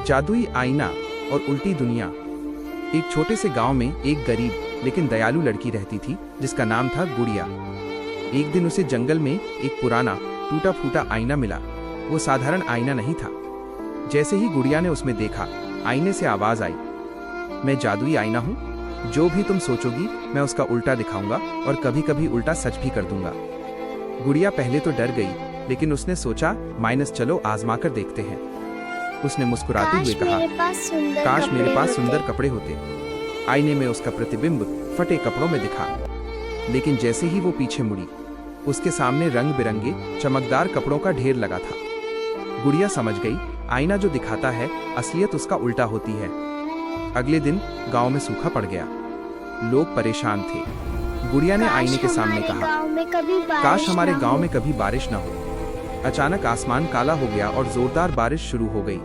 जादुई आईना और उल्टी दुनिया। एक छोटे से गांव में एक गरीब लेकिन दयालु लड़की रहती थी जिसका नाम था गुड़िया। एक दिन उसे जंगल में एक पुराना टूटा फूटा आईना मिला। वो साधारण आईना नहीं था। जैसे ही गुड़िया ने उसमें देखा, आईने से आवाज आई, मैं जादुई आईना हूँ, जो भी तुम सोचोगी मैं उसका उल्टा दिखाऊंगा और कभी कभी उल्टा सच भी कर दूंगा। गुड़िया पहले तो डर गई, लेकिन उसने सोचा माइनस चलो आजमा कर देखते हैं। उसने मुस्कुराते हुए कहा, काश मेरे पास सुंदर कपड़े होते। आईने में उसका प्रतिबिंब फटे कपड़ों में दिखा, लेकिन जैसे ही वो पीछे मुड़ी, उसके सामने रंग बिरंगे चमकदार कपड़ों का ढेर लगा था। गुड़िया समझ गई, आईना जो दिखाता है असलियत उसका उल्टा होती है। अगले दिन गांव में सूखा पड़ गया। लोग परेशान थे। गुड़िया ने आईने के सामने कहा, काश हमारे गांव में कभी बारिश न हो। अचानक आसमान काला हो गया और जोरदार बारिश शुरू हो गई।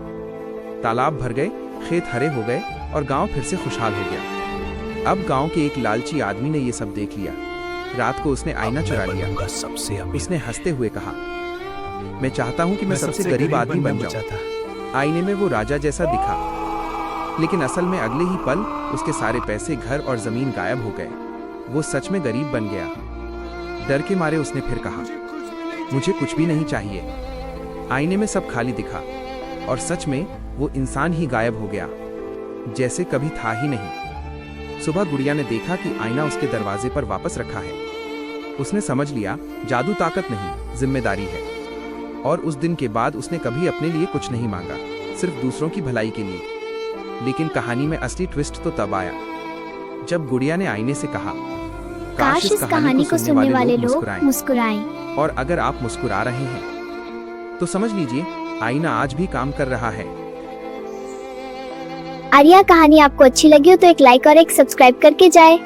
तालाब भर गए, खेत हरे हो गए और गांव फिर से खुशहाल हो गया। अब गांव के एक लालची आदमी ने ये सब देख लिया। रात को उसने आईना चुरा लिया। उसने हंसते हुए कहा, मैं चाहता हूं कि मैं सबसे गरीब आदमी बन जाऊं। आईने में वो राजा जैसा दिखा, लेकिन असल में अगले ही पल उसके सारे पैसे, घर और जमीन गायब हो गए। वो सच में गरीब बन गया। डर के मारे उसने फिर कहा, मुझे कुछ भी नहीं चाहिए। आईने में सब खाली दिखा और सच में वो इंसान ही गायब हो गया, जैसे कभी था ही नहीं। सुबह गुड़िया ने देखा कि आईना उसके दरवाजे पर वापस रखा है। उसने समझ लिया, जादू ताकत नहीं, जिम्मेदारी है। और उस दिन के बाद उसने कभी अपने लिए कुछ नहीं मांगा, सिर्फ दूसरों की भलाई के लिए। लेकिन कहानी में असली ट्विस्ट तो तब आया जब गुड़िया ने आईने से कहा, काश इस कहानी को सुनने वाले लोग मुस्कुराएं। और अगर आप मुस्कुरा रहे हैं तो समझ लीजिए आईना आज भी काम कर रहा है। अगर यह कहानी आपको अच्छी लगी हो तो एक लाइक और एक सब्सक्राइब करके जाए।